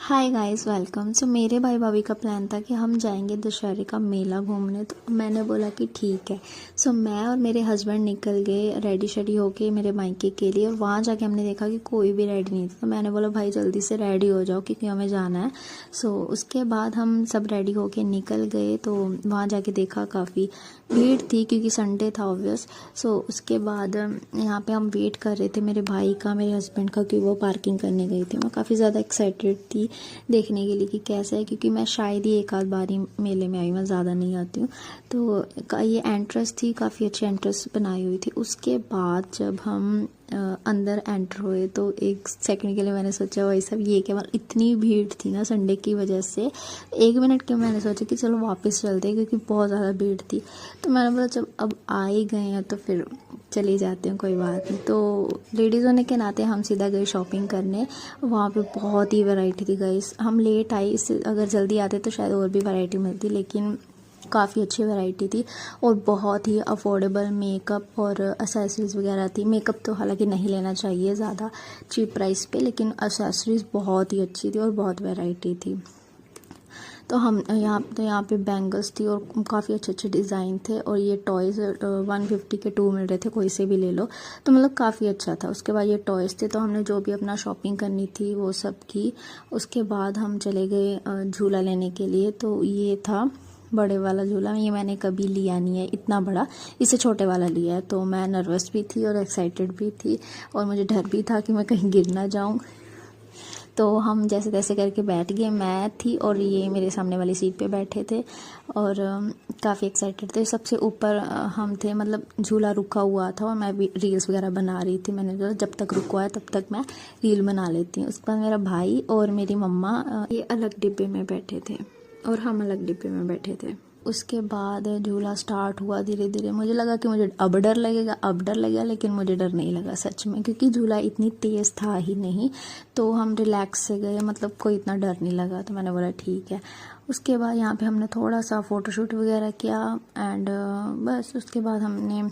Hi guys welcome. सो मेरे भाई भाभी का प्लान था कि हम जाएंगे दशहरे का मेला घूमने, तो मैंने बोला कि ठीक है। सो मैं और मेरे हस्बैंड निकल गए रेडी शेडी होके मेरे मायके के लिए, और वहाँ जाके हमने देखा कि कोई भी रेडी नहीं था। तो मैंने बोला भाई जल्दी से रेडी हो जाओ क्योंकि हमें जाना है। सो उसके बाद हम सब रेडी होके निकल गए, तो वहाँ जाके देखा काफ़ी भीड़ थी क्योंकि संडे था ऑब्वियस। सो उसके बाद यहाँ पे हम वेट कर रहे थे मेरे भाई का, मेरे हस्बैंड का, कि वो पार्किंग करने गई थी। मैं काफ़ी ज़्यादा एक्साइटेड थी देखने के लिए कि कैसा है, क्योंकि मैं शायद ही एक आध बार ही मेले में आई, मैं ज़्यादा नहीं आती हूँ। तो ये एंट्रेंस थी, काफ़ी अच्छी एंट्रेंस बनाई हुई थी। उसके बाद जब हम अंदर एंटर हुए तो एक सेकंड के लिए मैंने सोचा वही सब ये क्या, मतलब इतनी भीड़ थी ना संडे की वजह से। एक मिनट के मैंने सोचा कि चलो वापस चलते हैं क्योंकि बहुत ज़्यादा भीड़ थी। तो मैंने बोला जब अब आ ही गए हैं तो फिर चले जाते हैं, कोई बात नहीं। तो लेडीज़ होने के नाते हम सीधा गए शॉपिंग करने। वहाँ पे बहुत ही वैरायटी थी गाइस। हम लेट आई, इससे अगर जल्दी आते तो शायद और भी वैरायटी मिलती, लेकिन काफ़ी अच्छी वैरायटी थी और बहुत ही अफोर्डेबल मेकअप और एसेसरीज़ वगैरह थी। मेकअप तो हालांकि नहीं लेना चाहिए ज़्यादा चीप प्राइस पे, लेकिन एसेसरीज़ बहुत ही अच्छी थी और बहुत वैरायटी थी। तो हम यहाँ पे बैंगल्स थी और काफ़ी अच्छे अच्छे डिज़ाइन थे, और ये टॉयज़ 150 के 2 मिल रहे थे, कोई से भी ले लो। तो मतलब काफ़ी अच्छा था। उसके बाद ये टॉयज़ थे, तो हमने जो भी अपना शॉपिंग करनी थी वो सब की। उसके बाद हम चले गए झूला लेने के लिए। तो ये था बड़े वाला झूला, ये मैंने कभी लिया नहीं है इतना बड़ा, इससे छोटे वाला लिया है। तो मैं नर्वस भी थी और एक्साइटेड भी थी, और मुझे डर भी था कि मैं कहीं गिर ना जाऊँ। तो हम जैसे तैसे करके बैठ गए, मैं थी और ये मेरे सामने वाली सीट पे बैठे थे, और काफ़ी एक्साइटेड थे। सबसे ऊपर हम थे, मतलब झूला रुका हुआ था और मैं भी रील्स वगैरह बना रही थी। मैंने तो जब तक रुका है तब तक मैं रील बना लेती हूँ। उसके बाद मेरा भाई और मेरी मम्मा ये अलग डिब्बे में बैठे थे और हम अलग डिब्बे में बैठे थे। उसके बाद झूला स्टार्ट हुआ धीरे धीरे। मुझे लगा कि मुझे अब डर लगेगा, लेकिन मुझे डर नहीं लगा सच में, क्योंकि झूला इतनी तेज़ था ही नहीं। तो हम रिलैक्स से गए, मतलब कोई इतना डर नहीं लगा। तो मैंने बोला ठीक है। उसके बाद यहाँ पे हमने थोड़ा सा फ़ोटोशूट वगैरह किया, एंड बस उसके बाद हमने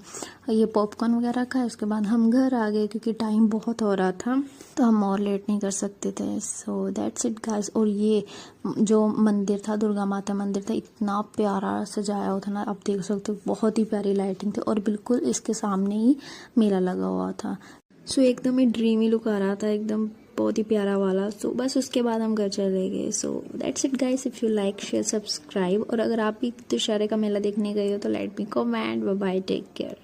ये पॉपकॉर्न वगैरह खाया। उसके बाद हम घर आ गए क्योंकि टाइम बहुत हो रहा था, तो हम और लेट नहीं कर सकते थे। So that's it guys. और ये जो मंदिर था, दुर्गा माता मंदिर था, इतना प्यारा सजाया हुआ था ना, आप देख सकते हो, बहुत ही प्यारी लाइटिंग थी, और बिल्कुल इसके सामने ही मेला लगा हुआ था। सो एकदम ही ड्रीमी लुक आ रहा था, एकदम बहुत ही प्यारा वाला। सो बस उसके बाद हम घर चले गए। So that's it guys. If you like share subscribe, और अगर आप भी दशहरे का मेला देखने गए हो तो let me comment. Bye bye, take care.